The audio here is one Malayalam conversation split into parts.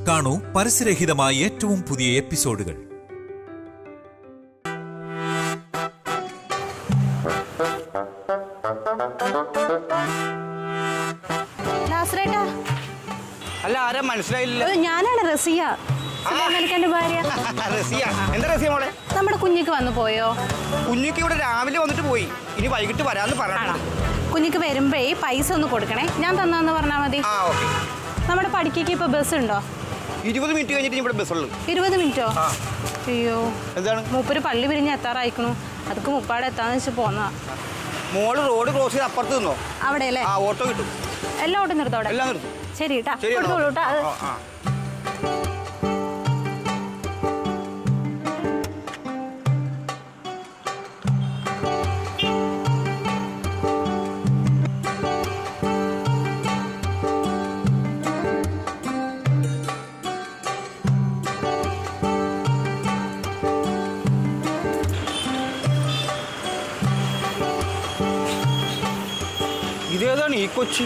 കാണൂ പരസ്യരഹിതമായ ഏറ്റവും പുതിയ എപ്പിസോഡുകൾ. അല്ല, ആരാ മനസ്സിലായില്ല? ഞാനാണ് റസിയ, ഭാര്യ. എന്താ റസിയ മോളെ? നമ്മുടെ കുഞ്ഞിക്ക് വന്നു പോയോ? കുഞ്ഞിക്ക് ഇവിടെ രാവിലെ വന്നിട്ട് പോയി, ഇനി വൈകിട്ട് വരാന്ന് പറഞ്ഞു. കുഞ്ഞിക്ക് വരുമ്പോഴേ പൈസ ഒന്ന് കൊടുക്കണേ, ഞാൻ തന്നാന്ന് പറഞ്ഞാൽ മതി. നമ്മുടെ പഠിക്കേക്ക് ഇപ്പൊ ബസ് ഉണ്ടോ? 20 മിനിറ്റ് കഴിഞ്ഞിട്ട് ഇവിടെ ബസ് ഉള്ളു. 20 മിനിറ്റോ? അയ്യോ, എന്താണ്? മൂപ്പര് പള്ളി പിരിഞ്ഞ് എത്താറായിക്കണു. അതൊക്കെ മുപ്പാടെ എത്താന്ന് വെച്ച് പോന്നാ. മോള് റോഡ് ക്രോസ് ചെയ്ത് അപ്പുറത്ത് നിന്നോ? അവിടെ അല്ലേ? ഓട്ടോ കിട്ടും. എല്ലാം ഓട്ടോ നിർത്തോടെ? എല്ലാം നിർത്തും. ശരി കേട്ടാ, കൊടുത്തോളൂട്ടാ. ഇതേതാണ് ഈ കൊച്ചി?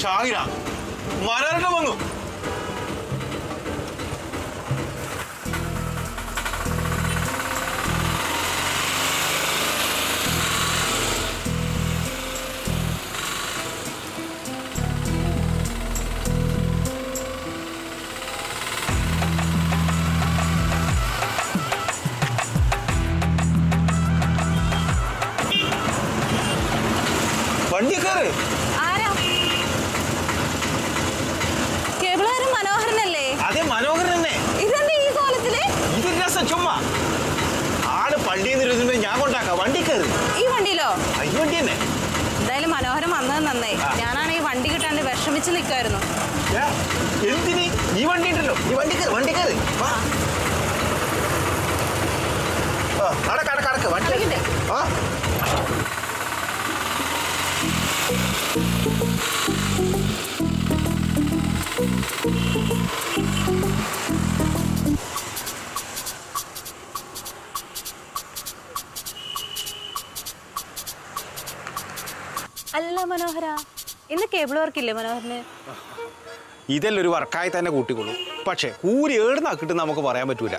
ഷാഹിര, മനോരമ വന്നു. വണ്ടി കയറ്. അതെ, മനോഹരൻ തന്നെ. ഇത് രസം ചുമ്മാ. ആള് പള്ളിയിൽ നിന്ന് ഞാൻ കൊണ്ടാക്കാം. വണ്ടി കയറി. ഈ വണ്ടിയിലോ? ഈ വണ്ടി തന്നെ. എന്തായാലും മനോഹരൻ വന്നത് നന്നായി. ഞാനാണ് ഈ വണ്ടി കിട്ടാണ്ട് വിഷമിച്ച് നിൽക്കായിരുന്നു. എന്തിന്? ഈ വണ്ടി ഉണ്ടല്ലോ. ഈ വണ്ടി കയറി, വണ്ടി കയറി. കടക്ക് വണ്ടി. അല്ല മനോഹര, ഇന്ന് കേബിൾ വർക്ക് ഇല്ലേ മനോഹരന്? ഇതെല്ലാം ഒരു വർക്കായി തന്നെ കൂട്ടിക്കൊള്ളു. പക്ഷെ കൂലി ഏടുന്നാ കിട്ടുന്ന നമുക്ക് പറയാൻ പറ്റൂല.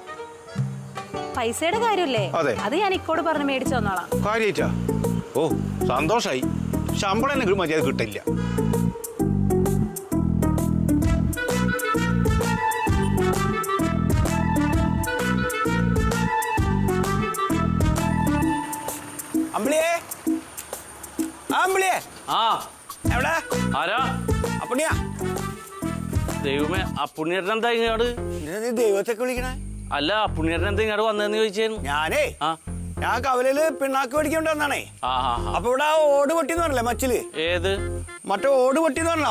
പൈസയുടെ കാര്യമല്ലേ? അത് ഞാൻ ഇക്കോട് പറഞ്ഞ് മേടിച്ചു തന്നോളാം. കാര്യായിട്ടാ? ഓ, സന്തോഷായി. ശമ്പളം തന്നെ മര്യാദ കിട്ടില്ല. അമ്പിളിയേ, അമ്പിളിയേ. എവിടെ? ആരാ? അപ്പുണ്ണിയാ? ദൈവമേ, അപ്പുണ്ണിയേട്ടൻ എന്താ ഇങ്ങോട്ട്? നീ ദൈവത്തൊക്കെ വിളിക്കണേ? അല്ല, അപ്പുണ്ണിയേട്ടൻ എന്താ ഇങ്ങോട്ട് വന്നതെന്ന് ചോദിച്ചായിരുന്നു. ഞാൻ കവലയില് പിണ്ണാക്ക് മേടിക്കേണ്ടി വന്നാണേ. അപ്പൊ ഇവിടെ ഓട് പൊട്ടിന്ന് പറഞ്ഞല്ലേ മച്ചില്? ഏത്? മറ്റേ ഓട് പൊട്ടിന്ന് പറഞ്ഞ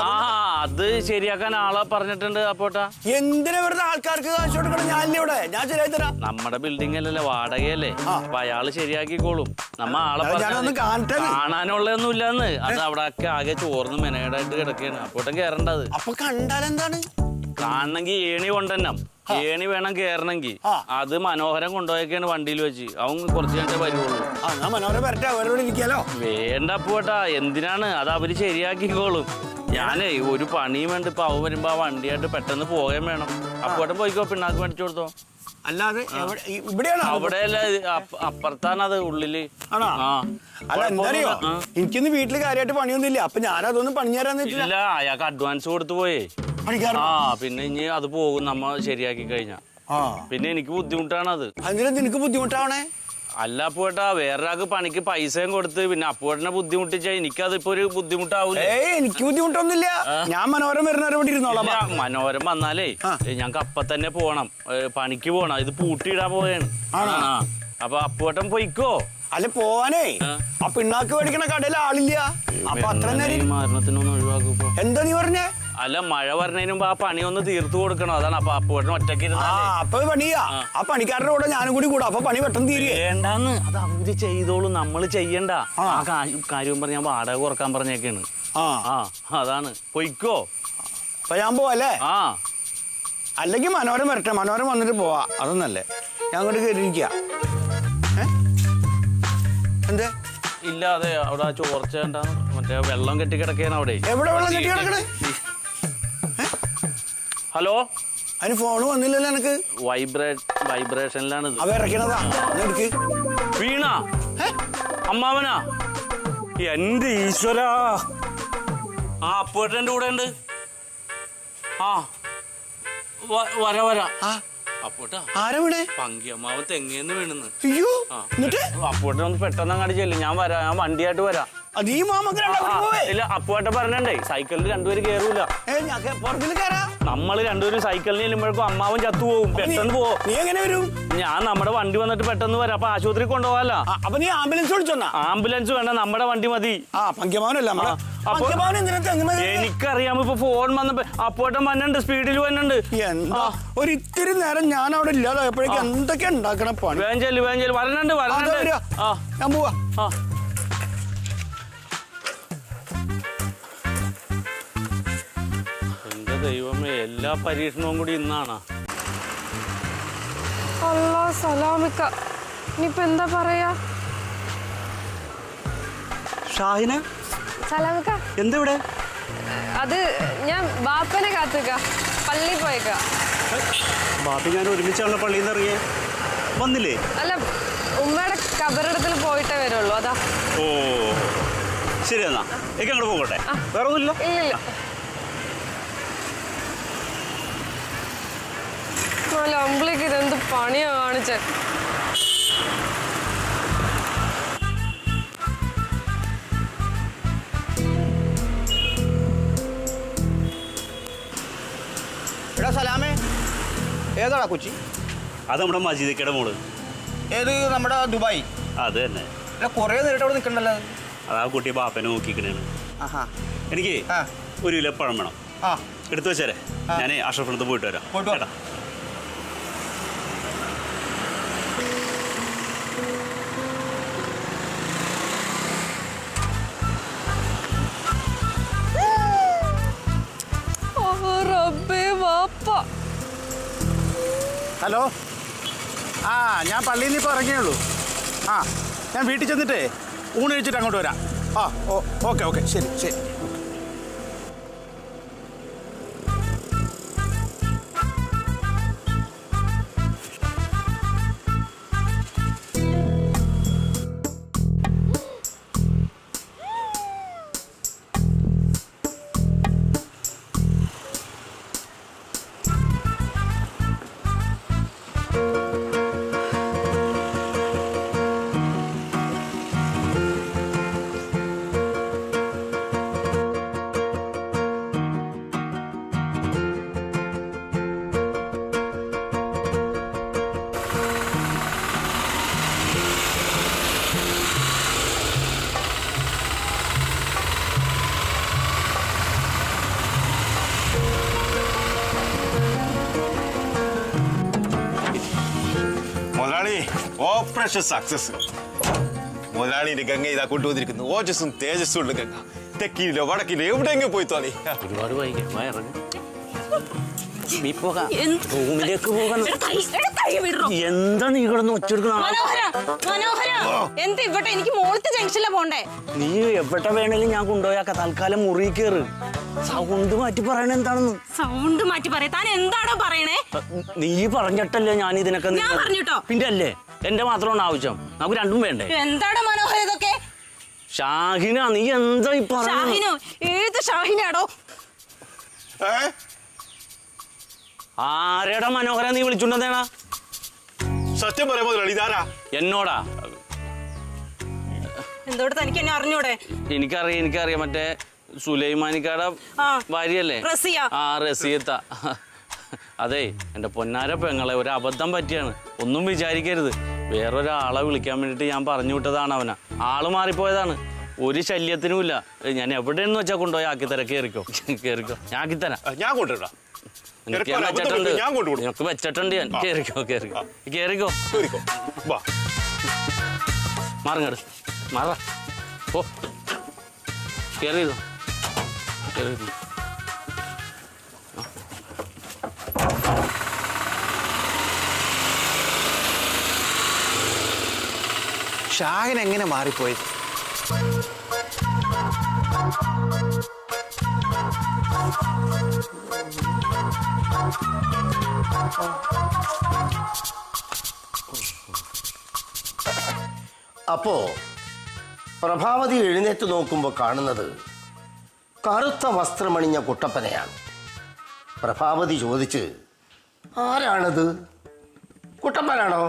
അത് ശരിയാക്കാൻ ആളെ പറഞ്ഞിട്ടുണ്ട്. അപ്പോട്ടാ, എന്തിനാ വെറുതെ ആൾക്കാർക്ക് കാശ് കൊടുക്കണം? ഞാനില്ലേ ഇവിടെ, ഞാൻ ശരിയായി തരാം. നമ്മുടെ ബിൽഡിംഗ് അല്ലല്ലേ, വാടകയല്ലേ. അപ്പൊ അയാള് ശരിയാക്കിക്കോളും. നമ്മ ആളെ കാണാനുള്ളതൊന്നും ഇല്ലാന്ന്. അത് അവിടെ ഒക്കെ ആകെ ചോർന്ന് മെനേടായിട്ട് കിടക്കുകയാണ്. അപ്പോട്ടും കേറണ്ടത്. അപ്പൊ കണ്ടാലെന്താണ്? കാണണമെങ്കിൽ ഏണി കൊണ്ടുതന്നെ. ഏണി വേണം കേറണമെങ്കിൽ. അത് മനോഹരം കൊണ്ടുപോയൊക്കെയാണ് വണ്ടിയിൽ വെച്ച്. അവൻ കുറച്ച് കഴിഞ്ഞേ വരുവുള്ളൂ. വേണ്ട അപ്പോട്ടാ, എന്തിനാണ്? അത് അവര് ശരിയാക്കിക്കോളും. ഞാനേ ഒരു പണിയും വേണ്ട. ഇപ്പൊ അവൻ വരുമ്പോ ആ വണ്ടിയായിട്ട് പെട്ടെന്ന് പോകാൻ വേണം. അപ്പോട്ടും പോയിക്കോ, പിണ്ണാക്ക് മേടിച്ചു കൊടുത്തോ. അല്ലാതെ അവിടെയല്ല, അപ്പുറത്താണ്. അത് ഉള്ളില്. എനിക്കിന്ന് വീട്ടില് കാര്യമായിട്ട് പണിയൊന്നുമില്ല. അപ്പൊ ഞാനതൊന്നും പണി തരാന്നില്ല. അയാൾക്ക് അഡ്വാൻസ് കൊടുത്തു പോയേ. പിന്നെ ഇനി അത് പോകും നമ്മ ശരിയാക്കി കഴിഞ്ഞാ. പിന്നെ എനിക്ക് ബുദ്ധിമുട്ടാണ് അത്. നിനക്ക് ബുദ്ധിമുട്ടാവണേ? അല്ല അപ്പുവേട്ടാ, വേറൊരാൾക്ക് പണിക്ക് പൈസയും കൊടുത്ത് പിന്നെ അപ്പുവേട്ടനെ ബുദ്ധിമുട്ടിച്ചാ എനിക്കതിപ്പോ ഒരു ബുദ്ധിമുട്ടാവൂല. എനിക്ക് ബുദ്ധിമുട്ടൊന്നുമില്ല. ഞാൻ മനോരം വരുന്നവരെ ഇരുന്നോളാം. മനോരം വന്നാലേ ഞങ്ങക്ക് അപ്പൊ തന്നെ പോണം, പണിക്ക് പോണം. ഇത് പൂട്ടിയിടാൻ പോയാണ്. അപ്പൊ അപ്പുവേട്ടൻ പോയിക്കോ. അല്ല പോവാനേ, ആ പിണ്ണാക്ക് മേടിക്കണ കടയിൽ ആളില്ല. അപ്പൊ അത്ര നേരം മരണത്തിനൊന്നും ഒഴിവാക്കും. എന്താ നീ പറഞ്ഞേ? അല്ല, മഴ പറഞ്ഞതിന് മുമ്പ് ആ പണി ഒന്ന് തീർത്തു കൊടുക്കണം. അതാണ്. അപ്പൊ അപ്പുവേട്ടൻ ഒറ്റയ്ക്ക് അപ്പൊ പണിയാ. ആ പണിക്കാരുടെ കൂടെ ഞാനും കൂടി കൂടാ. അപ്പൊ പണി പെട്ടെന്ന് തീരെ വേണ്ടാന്ന്. അത് അവര് ചെയ്തോളൂ, നമ്മള് ചെയ്യണ്ട. ആ കാര്യം പറഞ്ഞ ഞാൻ വാടക കുറക്കാൻ പറഞ്ഞേക്കാണ്. അതാണ്. പൊയ്ക്കോ. അപ്പൊ ഞാൻ പോവല്ലേ? അല്ലെങ്കിൽ മനോരം വരട്ടെ, മനോരം വന്നിട്ട് പോവാ. അതൊന്നല്ലേ, ഞാൻ അങ്ങോട്ട് കയറിയിരിക്കുക. എന്തേ? ഇല്ല, അതെ അവിടെ ചോർച്ച മറ്റേ വെള്ളം കെട്ടി കിടക്കുകയാണ് അവിടെ. എവിടെ വെള്ളം കെട്ടി കിടക്കണേ? ഹലോ, അതിന് ഫോണ് വന്നില്ലല്ലോ എനിക്ക്. വൈബ്രേഷനിലാണ്. അവ ഇറക്കണതാ. വീണ അമ്മാവനാ? എന്റെ ഈശ്വര. ആ അപ്പേട്ടൻ്റെ കൂടെ ഉണ്ട്. ആ വരാ. അപ്പോട്ടാ ആരാ വീണേ? പങ്കിയമ്മാവ് തെങ്ങേന്ന് വീണെന്ന്. അയ്യോ, അപ്പോട്ടെ ഒന്ന് പെട്ടെന്ന് അങ്ങോട്ട് ചെല്ലും. ഞാൻ വരാം, ഞാൻ വണ്ടിയായിട്ട് വരാം. ഇല്ല, അപ്പോട്ടെ പറഞ്ഞേ സൈക്കിളിൽ രണ്ടുപേരും കേറൂല. നമ്മള് രണ്ടുപേരും സൈക്കിളിൽ ചെല്ലുമ്പോഴേക്കും അമ്മാവൻ ചത്തുപോകും. പെട്ടെന്ന് പോവും. നീ എങ്ങനെ വരും? ഞാൻ നമ്മുടെ വണ്ടി വന്നിട്ട് പെട്ടെന്ന് വരാം. അപ്പൊ ആശുപത്രി കൊണ്ടുപോകാല്ലോ. അപ്പൊ നീ ആംബുലൻസ് വിളിച്ചോന്നാ? ആംബുലൻസ് വേണ്ട, നമ്മുടെ വണ്ടി മതി. എനിക്കറിയാം. ഇപ്പൊ ഫോൺ വന്നപ്പോ അപ്പോട്ടം വന്നുണ്ട്, സ്പീഡിൽ വന്നുണ്ട്. എന്താ ഒരു ഇത്തിരി നേരം ഞാൻ അവിടെ ഇല്ലാതായപ്പോഴേക്കും എന്തൊക്കെ ഉണ്ടാക്കണ പണി. വേഞ്ചല് വരണുണ്ട്. ഞാൻ പോവാ. എന്റെ ദൈവമേ, എല്ലാ പരീക്ഷണവും കൂടി ഇന്നാണ്. സലാമിക്ക, ഇനിയിപ്പോ എന്താ പറയാ? ഷാഹിന, സലാമിക്ക എന്തിവിടെ? അത് ഞാൻ ബാപ്പനെ കാത്തുക, പള്ളി പോയേക്ക. ബാപ്പി ഞാൻ ഒരുമിച്ചാണല്ലോ പള്ളിയിൽ നിന്ന് ഇറങ്ങിയേ. വന്നില്ലേ? അല്ല, ഉമ്മയുടെ കബറിടത്തിൽ പോയിട്ടേ വരുള്ളൂ. അതാ. ഓ ശരി, എന്നാ എനിക്ക് അങ്ങോട്ട് പോകട്ടെ. വേറെ ഒന്നുമില്ല? ഇല്ലില്ല. നല്ല അമ്പിളിക്ക് ഇതെന്ത് പണിയാ കാണിച്ചേ. എടാ സലാമേ, ഏതാടാ കൊച്ചി? അത് നമ്മുടെ മജീദിക്കയുടെ മോള്. ഏത്? നമ്മുടെ ദുബായ്? അത് തന്നെ. അല്ല, കുറേ നേരിട്ട് അവിടെ നിൽക്കണ്ടല്ലോ. അതാ കുട്ടി ബാപ്പനെ നോക്കിക്കണേണ്. ആഹാ. എനിക്ക് 1 കിലോ പഴം വേണം. എടുത്തു വെച്ചേരെ, ഞാൻ അഷ്റഫിനടുത്ത് പോയിട്ട് വരാം. കേട്ടാ. ഹലോ. ഞാൻ പള്ളിയിൽ നിന്ന് ഇപ്പോൾ ഇറങ്ങിയുള്ളൂ. ഞാൻ വീട്ടിൽ ചെന്നിട്ടേ ഊണ് കഴിച്ചിട്ട് അങ്ങോട്ട് വരാം. ഓക്കെ ശരി. Operation success. മുതലാളിന്റെ ഗംഗ ഇതാ കൊണ്ടുവന്നിരിക്കുന്നു. ഓജസ്സും തേജസ്സും ഉള്ള ഗംഗ. തെക്കിലോ വടക്കിലോ എവിടെയെങ്കിലും പോയി തോന്നി. ഒരുപാട് റൂമിലേക്ക് പോകാൻ എന്താ നീ കിടന്ന് ഒച്ചെടുക്കണം? എനിക്ക് മോളത്തെ ജംഗ്ഷനിലെ പോണ്ടേ. നീ എവിടെ വേണേലും ഞാൻ കൊണ്ടുപോയാക്ക. തൽക്കാലം മുറി കയറ്. സൗണ്ട് മാറ്റി പറയണ എന്താണെന്ന്. സൗണ്ട് മാറ്റി പറയാ. താൻ എന്താണോ പറയണേ? നീ പറഞ്ഞിട്ടല്ലേ ഞാൻ ഇതിനൊക്കെ. പിന്നെ അല്ലേ എന്റെ മാത്രമാണ് ആവശ്യം. നമുക്ക് രണ്ടും വേണ്ടേ? എന്താണോ മനോഹര ഇതൊക്കെ? ഷാഹിന, നീ എന്താ ഈ ഷാഹിനോ? ഏത് ഷാഹിനാടോ? ആരെടാ മനോഹര നീ വിളിച്ചുണ്ടെന്നേടാ? സത്യം പറയാ മുതലാളി, ഇതാരാ? എന്നോടാ? എന്തോട് തനിക്ക് എന്നെ അറിഞ്ഞൂടെ? എനിക്കറിയാം. മറ്റേ സുലൈമാനിക്കാടെ ഭാര്യയല്ലേ? റസിയത്ത. അതെ, എന്റെ പൊന്നാര പെങ്ങളെ ഒരു അബദ്ധം പറ്റിയാണ്. ഒന്നും വിചാരിക്കരുത്. വേറൊരാളെ വിളിക്കാൻ വേണ്ടിട്ട് ഞാൻ പറഞ്ഞു വിട്ടതാണ്. അവനാ ആള് മാറിപ്പോയതാണ്. ഒരു ശല്യത്തിനുമില്ല. ഞാൻ എവിടെയെന്ന് വെച്ചാ കൊണ്ടുപോയി ആക്കിത്തരാം. കേറിക്കോ. ഞാൻ ആക്കിത്തരാം. ഞാൻ കൊണ്ടുവരാം. നിനക്ക് വെച്ചിട്ടുണ്ട് ഞാൻ. കേറിക്കോ. മാറങ്ങട് മാറ. ഓ കേറിയിരുന്നു. ഷാഹിൻ എങ്ങനെ മാറിപ്പോയി? അപ്പോ പ്രഭാവതി എഴുന്നേറ്റ് നോക്കുമ്പോൾ കാണുന്നത് കറുത്ത വസ്ത്രമണിഞ്ഞ കുട്ടപ്പനെയാണ്. പ്രഭാവതി ചോദിച്ച്, ആരാണത്? കുട്ടപ്പനാണോ?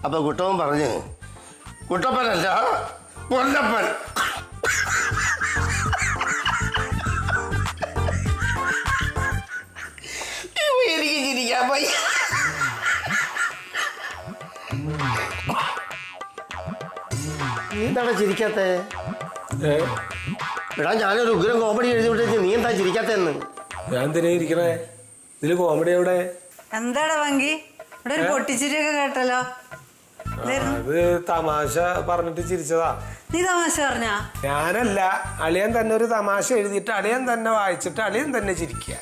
അപ്പൊ കുട്ടപ്പൻ പറഞ്ഞ്, കുട്ടപ്പനല്ല, കൊല്ലപ്പൻ. എനിക്ക് ചിരിക്കാൻ പോയി. നീ എന്താണ് ചിരിക്കാത്തേ? എടാ, ഞാനൊരു ഉഗ്രം കോമഡി എഴുതി വിട്ടു, നീ എന്താ ചിരിക്കാത്തെന്ന്? ഞാൻ എന്തിനാ ഇരിക്കണേ? ഇതില് കോമഡി എവിടെ? എന്താടാ വങ്കി, ഇവിടെ ഒരു പൊട്ടിച്ചിരിയൊക്കെ കേട്ടല്ലോ. അത് തമാശ പറഞ്ഞിട്ട് ചിരിച്ചതാ. നീ തമാശ പറഞ്ഞാ? ഞാനല്ല, അളിയൻ തന്നെ ഒരു തമാശ എഴുതിയിട്ട് അളിയൻ തന്നെ വായിച്ചിട്ട് അളിയൻ തന്നെ ചിരിക്കുക.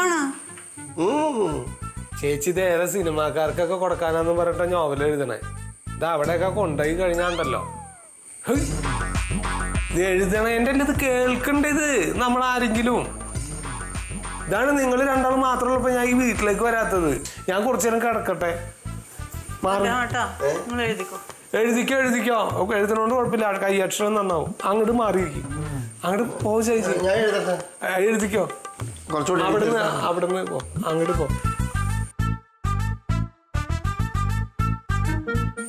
ആണോ? ചേച്ചി ഇത് ഏറെ സിനിമാക്കാർക്കൊക്കെ കൊടുക്കാനാന്ന് പറഞ്ഞിട്ട് നോവൽ എഴുതണേ. ഇത് അവിടെയൊക്കെ കൊണ്ടുപോയി കഴിഞ്ഞാണ്ടല്ലോ, ഇത് എഴുതണേന്റെ ഇത് കേൾക്കണ്ടത് നമ്മളാരെങ്കിലും. ഇതാണ് നിങ്ങൾ രണ്ടാളും മാത്രമുള്ളപ്പോ ഞാൻ ഈ വീട്ടിലേക്ക് വരാത്തത്. ഞാൻ കുറച്ചു നേരം കിടക്കട്ടെ. എഴുതിക്കോ എഴുതണോണ്ട് കുഴപ്പമില്ല, കൈയക്ഷരം നന്നാവും. അങ്ങോട്ട് മാറിയിരിക്കും, അങ്ങോട്ട് പോ ചേച്ചി. എഴുതിക്കോ, അവിടുന്ന് പോ, അങ്ങോട്ട് പോ.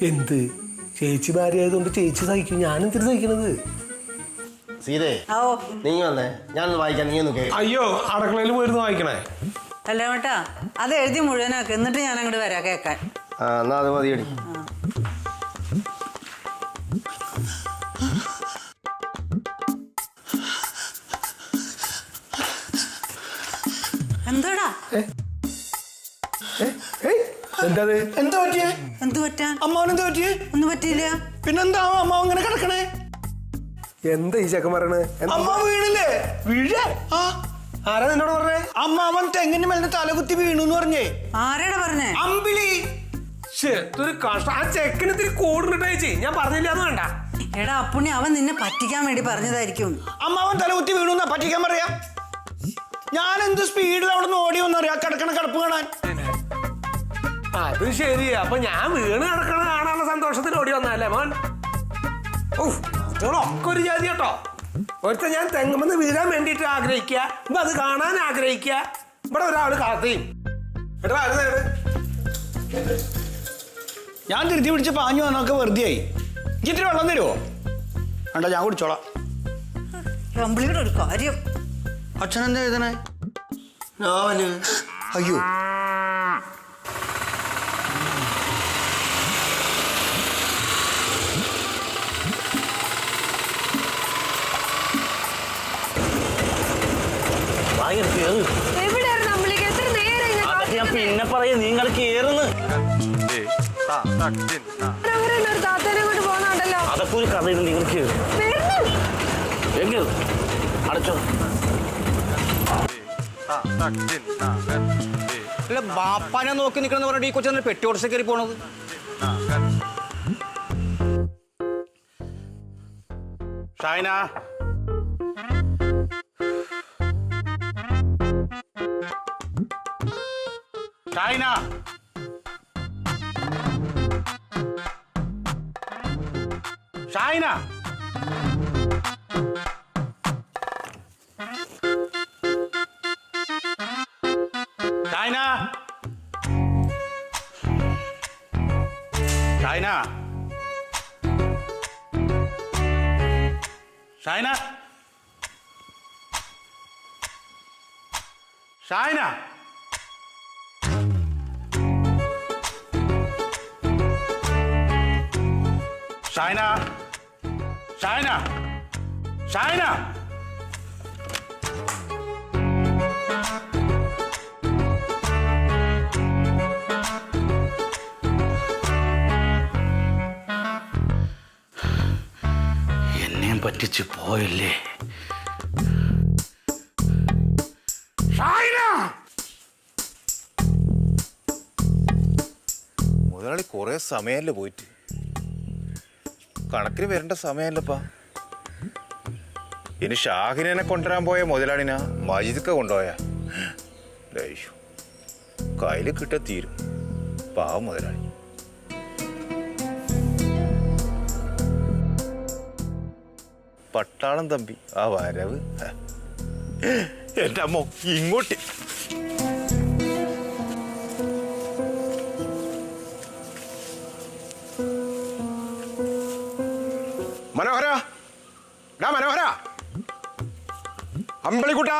എന്ത് ചേച്ചി ഭാര്യ ആയതുകൊണ്ട് ചേച്ചി സഹിക്കും, ഞാനെന്തിനു സഹിക്കണത്? സീതേ, നീ വന്നേ, ഞാനൊന്ന് വായിക്കാം, നീ ഒന്ന് കേൾക്കാം. അയ്യോ, അടുക്കളയിൽ പോയിരുന്നു വായിക്കണേ. അല്ല കേട്ടാ, അത് എഴുതി മുഴുവനാക്ക്, എന്നിട്ട് ഞാൻ അങ്ങോട്ട് വരാം കേൾക്കാൻ. എന്നാ അത് മതിയടി. എന്താടാ? എന്താ പറ്റിയേ? എന്ത് പറ്റാൻ? അമ്മാവനെന്താ പറ്റിയേ? ഒന്നും പറ്റിയില്ല. പിന്നെന്താ അമ്മാവ് ഇങ്ങനെ കിടക്കണേ? എന്താ ഈ ചെക്കൻ പറയണേ? അമ്മാവ് വീണില്ലേ? വീഴേ? ആരാ നിന്നോട് പറഞ്ഞേ? അമ്മാവൻ തെങ്ങിന് മേലെ തലകുത്തി വീണു എന്ന് പറഞ്ഞേ. ആരാടാ പറഞ്ഞേ? അമ്പിളി. ഒരു കഷ്ടം. ആ ചെക്കന് ഇത്തിരി കൂടുന്നിട്ട് ചേച്ചി, ഞാൻ പറഞ്ഞില്ല എന്ന് വേണ്ട. എടാ അപ്പുണ്ണി, അവൻ നിന്നെ പറ്റിക്കാൻ വേണ്ടി പറഞ്ഞതായിരിക്കും. അമ്മാവൻ തലകുത്തി വീണു എന്നാ പറ്റിക്കാൻ പറയാ? ഞാൻ എന്ത് സ്പീഡിൽ അവിടെ നിന്ന് ഓടി വന്നറിയാ കിടക്കണ കിടപ്പ് കാണാൻ. അത് ശരി. അപ്പൊ ഞാൻ വീണ് കിടക്കണ കാണാനുള്ള സന്തോഷത്തിൽ ഓടി വന്നല്ലേ മോൻ? ഒക്കെ ഒരു ജാതി കേട്ടോ. ഒരുത്ത ഞാൻ തെങ്ങുമെന്ന് വീഴാൻ വേണ്ടിട്ട് ആഗ്രഹിക്കുക, ഇപ്പൊ അത് കാണാൻ ആഗ്രഹിക്കുക. ഇവിടെ ഒരാള് കാത്തയും. ഞാൻ തിരുത്തി പിടിച്ച് പാഞ്ഞു വന്നൊക്കെ വെറുതെ ആയി. ഇത്തിരി വെള്ളം തരുമോ? വേണ്ട, ഞാൻ കുടിച്ചോളാം. അമ്പിളിയുടെ ഒരു കാര്യം. അച്ഛനെന്താ എഴുതണേ? അയ്യോ, ഞാൻ പിന്നെ പറയാം, നിങ്ങൾ കേറുന്നു. അതൊക്കെ ഒരു കഥയുണ്ട്, നിങ്ങൾ കേറും. അടച്ചോ. അല്ല, ബാപ്പാനെ നോക്കി നിൽക്കണമെന്ന് പറഞ്ഞിട്ട് ഈ കൊച്ചു പെട്ടി ഓടിച്ച് കയറി പോണത്. ഷൈന, ഷൈന, ഷൈന. ഷൈന, ഷൈന, ഷൈന, ഷൈന. ഷൈന, ഷൈന, ഷൈന. എന്നെയും പറ്റിച്ച് പോയില്ലേ? മുതലാളി കുറെ സമയമല്ലേ പോയിട്ട്, കണക്കിന് വരേണ്ട സമയമല്ലപ്പാ. ഇനി ഷാഹിനെ കൊണ്ടുവരാൻ പോയ മുതലാളിനാ മജിദൊക്കെ കൊണ്ടുപോയ കയ്യിൽ കിട്ട തീരും. പാവം മുതലാളി. പട്ടാളം തമ്പി ആ വരവ് എന്റെ അമ്മ ഇങ്ങോട്ട്. മനോഹര, മനോഹര, അമ്പിളിക്കുട്ട,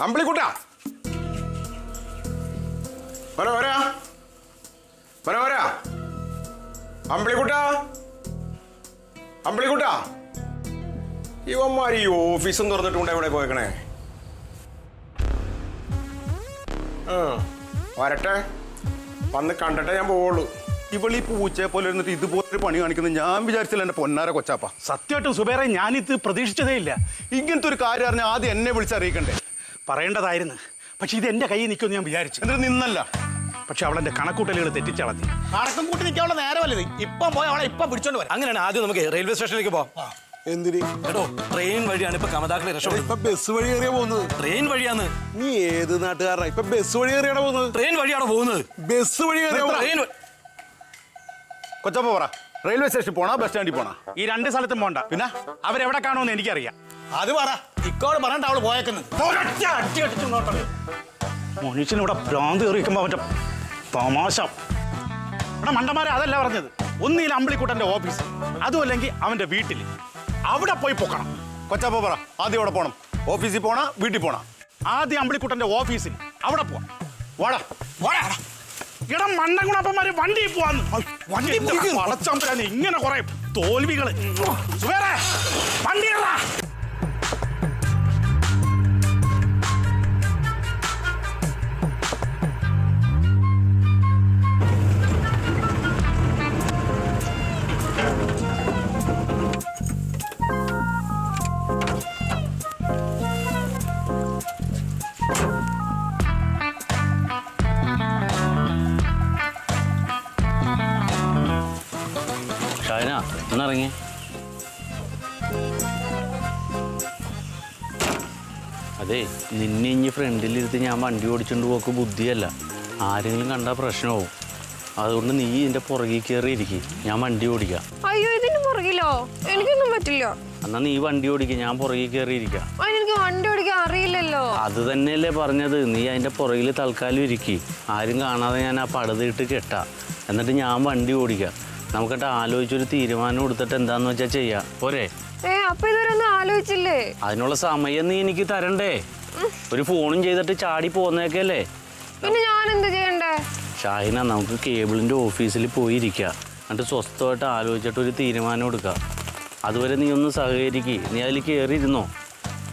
അമ്പിളിക്കുട്ട, മനോഹര, മനോഹര, അമ്പിളിക്കുട്ട, അമ്പിളിക്കുട്ട. ഇവന്മാർ ഈ ഓഫീസും തുറന്നിട്ടുണ്ട് എവിടെ പോയേക്കണേ? വരട്ടെ, വന്ന് കണ്ടിട്ടേ ഞാൻ പോവുള്ളൂ. ഇവളീ പൂച്ചയെ പോലെ ഇരുന്നിട്ട് ഇതുപോലൊരു പണി കാണിക്കുന്നത് ഞാൻ വിചാരിച്ചില്ല എൻ്റെ പൊന്നാര കൊച്ചാപ്പ. സത്യമായിട്ടും സുബേറെ, ഞാനിത് പ്രതീക്ഷിച്ചതേ ഇല്ല. ഇങ്ങനത്തെ ഒരു കാര്യം അറിഞ്ഞാൽ ആദ്യം എന്നെ വിളിച്ചറിയിക്കണ്ടേ? പറയേണ്ടതായിരുന്നു. പക്ഷെ ഇത് എൻ്റെ കയ്യിൽ നിൽക്കുമെന്ന് ഞാൻ വിചാരിച്ചു. എന്നിട്ട് നിന്നല്ല. പക്ഷെ അവളെന്റെ കണക്കൂട്ടലുകൾ തെറ്റിച്ചളഞ്ഞു. കണക്കും കൂട്ടി നിൽക്കാനുള്ള നേരമല്ലത്. ഇപ്പം പോയി അവളെ ഇപ്പം പിടിച്ചോണ്ട് വരാം. അങ്ങനെയാണ് ആദ്യം നമുക്ക് റെയിൽവേ സ്റ്റേഷനിലേക്ക് പോവാം. എന്തിന്? കേട്ടോ, ട്രെയിൻ വഴിയാണ് ഇപ്പൊ കമതാക്കളെ രക്ഷപ്പെടുന്നത്. ഇപ്പൊ ബസ് വഴി കയറിയാ പോകുന്നത്. ട്രെയിൻ വഴിയാണ്. നീ ഏത് നാട്ടുകാരാ? ഇപ്പൊ ബസ് വഴി കയറിയാണ് പോകുന്നത്. ട്രെയിൻ വഴിയാണ് പോകുന്നത്. ബസ് വഴി ട്രെയിൻ. കൊച്ചപ്പ പറ, റെയിൽവേ സ്റ്റേഷനിൽ പോണോ ബസ് സ്റ്റാൻഡിൽ പോണോ? ഈ രണ്ട് സ്ഥലത്തും പോണ്ട. പിന്നെ അവരെവിടെ കാണുമെന്ന് എനിക്കറിയാം. അത് പറ. ഇക്കോട് പറഞ്ഞിട്ട് അവള് പോയേക്കുന്നത്. മനുഷ്യനിവിടെ ഭ്രാന്ത് കയറിയിരിക്കുമ്പോ അവന്റെ തമാശ. ഇവിടെ മണ്ടന്മാരെ അതല്ല പറഞ്ഞത്. ഒന്നിൽ അമ്പിളിക്കുട്ടന്റെ ഓഫീസ്, അതുമല്ലെങ്കിൽ അവന്റെ വീട്ടിൽ. അവിടെ പോയി പൊക്കണം. കൊച്ചപ്പ പറ, ആദ്യം അവിടെ പോണം. ഓഫീസിൽ പോണ വീട്ടിൽ പോണ? ആദ്യം അമ്പിളിക്കുട്ടന്റെ ഓഫീസിൽ. അവിടെ പോവാം. വാടാ വാടാ. ഇടം മണ്ടൻകുണപ്പന്മാര് വണ്ടിയിൽ പോവാന്ന്. വണ്ടി വളച്ചമ്പരാന്ന് ഇങ്ങനെ കുറെ തോൽവികള്. സുബേറെ, വണ്ടിയല്ല. ഒന്നിറങ്ങി. അതെ, നിന്നെ ഇനി ഫ്രണ്ടിലിരുത്തി ഞാൻ വണ്ടി ഓടിച്ചുകൊണ്ട് പോക്ക് ബുദ്ധിയല്ല. ആരെങ്കിലും കണ്ടാൽ പ്രശ്നമാവും. അതുകൊണ്ട് നീ ഇതിന്റെ പുറകിൽ കയറിയിരിക്കും, ഞാൻ വണ്ടി ഓടിക്കാം. അയ്യോ, ഇതിന് പുറകിലോ? എനിക്കൊന്നും പറ്റില്ല. എന്നാ നീ വണ്ടി ഓടിക്കുക, ഞാൻ പുറകിൽ കയറിയിരിക്കാം. എനിക്ക് വണ്ടി ഓടിക്കാൻ അറിയില്ലല്ലോ. അത് തന്നെയല്ലേ പറഞ്ഞത്. നീ അതിന്റെ പുറകിൽ തൽക്കാലം ഇരിക്കും. ആരും കാണാതെ ഞാൻ ആ പടുതിട്ട് കെട്ടാം. എന്നിട്ട് ഞാൻ വണ്ടി ഓടിക്കാം. നമുക്കിട്ട് ആലോചിച്ചൊരു തീരുമാനം എടുത്തിട്ട് എന്താന്ന് വെച്ചാൽ ചെയ്യാം. പോരെ? അപ്പൊ ഇതൊരൊന്നും ആലോചിച്ചില്ലേ? അതിനുള്ള സമയം നീ എനിക്ക് തരണ്ടേ? ഒരു ഫോണും ചെയ്തിട്ട് ചാടി പോന്നേക്കല്ലേ. പിന്നെ ഞാൻ എന്ത് ചെയ്യണ്ടേ? ഷാഹിന, നമുക്ക് കേബിളിന്റെ ഓഫീസിൽ പോയിരിക്കാം. എന്നിട്ട് സ്വസ്ഥമായിട്ട് ആലോചിച്ചിട്ട് ഒരു തീരുമാനം എടുക്കാം. അതുവരെ നീ ഒന്ന് സഹകരിക്ക്. നീ അതിൽ കയറിയിരുന്നോ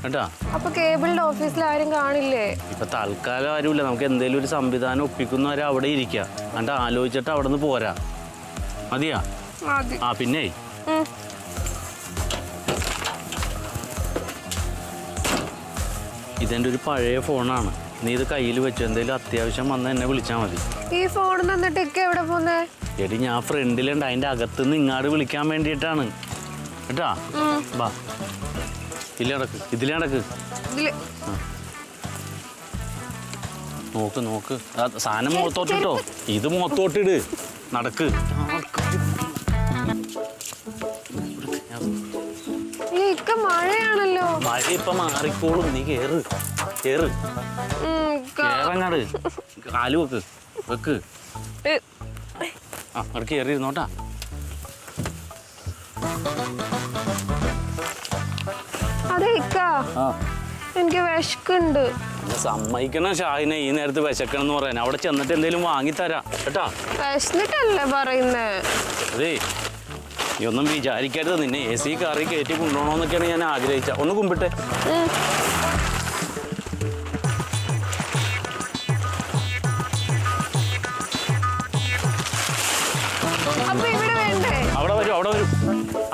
കേട്ടാ? അപ്പൊ കേബിളിന്റെ ഓഫീസിൽ ആരും കാണില്ലേ? ഇപ്പൊ തൽക്കാലം ആരുമില്ല. നമുക്ക് എന്തെങ്കിലും ഒരു സംവിധാനം ഒപ്പിക്കുന്നവരെ അവിടെ ഇരിക്കാം. എന്നിട്ട് ആലോചിച്ചിട്ട് അവിടെ നിന്ന് പോരാ. മതിയാ? ആ, പിന്നെ ഇതെന്റെ ഒരു പഴയ ഫോണാണ്. നീ ഇത് കയ്യിൽ വെച്ചു. എന്തെങ്കിലും അത്യാവശ്യം വന്ന് എന്നെ വിളിച്ചാൽ മതി. ഈ ഫോൺ തന്നിട്ട് എവിടെ പോന്നേ? എടി, ഞാൻ ഫ്രണ്ടിലുണ്ട്. അതിന്റെ അകത്തുനിന്ന് ഇങ്ങാട് വിളിക്കാൻ വേണ്ടിയിട്ടാണ് കേട്ടാ. ബാ, ഇതിലടക്ക്. നോക്ക് നോക്ക്. സാധനം മുഖത്തോട്ടിട്ടോ. ഇത് മുഖത്തോട്ടിട്. നടക്ക്. മഴയാണല്ലോ. മഴ ഇപ്പൊ മാറിക്കോളും. നീ കേറ് കേറങ്ങാട്. കാല് വെക്ക്. അവിടെ കേറിയിരുന്നോട്ടാ. അതെ, എനിക്ക് വിശക്കുണ്ട്. സമ്മതിക്കണം ഷാഹിനെ, ഈ നേരത്ത് വിശക്കണെന്ന് പറയാൻ. അവിടെ ചെന്നിട്ട് എന്തെങ്കിലും വാങ്ങിത്തരാം കേട്ടാ. വിശന്നിട്ടല്ലേ പറയുന്നേ? അതേ, നീ ഒന്നും വിചാരിക്കരുത്. നിന്നെ AC കാറി കയറ്റി കൊണ്ടുപോകണമെന്നൊക്കെയാണ് ഞാൻ ആഗ്രഹിച്ച. ഒന്ന് കുമ്പിട്ടെ.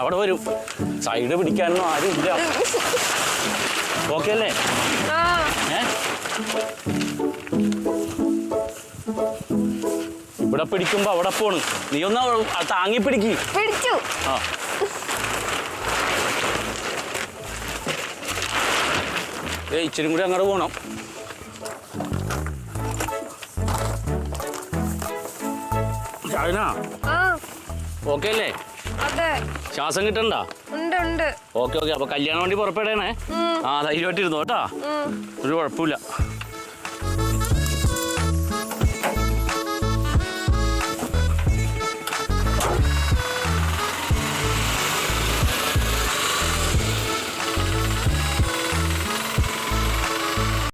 അവിടെ വരും. സൈഡ് പിടിക്കാനൊന്നും ആരും ഇല്ല. ഓക്കെ അല്ലേ? ഇവിടെ പിടിക്കുമ്പോ അവിടെ പോണ്. നീ ഒന്ന് താങ്ങി പിടിക്ക്. പിടിച്ചു. ആ ഇച്ചിരി കൂടി അങ്ങോട്ട് പോണം. ഓക്കെ അല്ലേ? അതെ. ശ്വാസം കിട്ടണ്ട? ഉണ്ട്. ഓക്കെ. അപ്പൊ കല്യാണം വേണ്ടി പുറപ്പെടണേ. ധൈര്യമായിട്ടിരുന്നു കേട്ടാ, ഒരു കുഴപ്പമില്ല.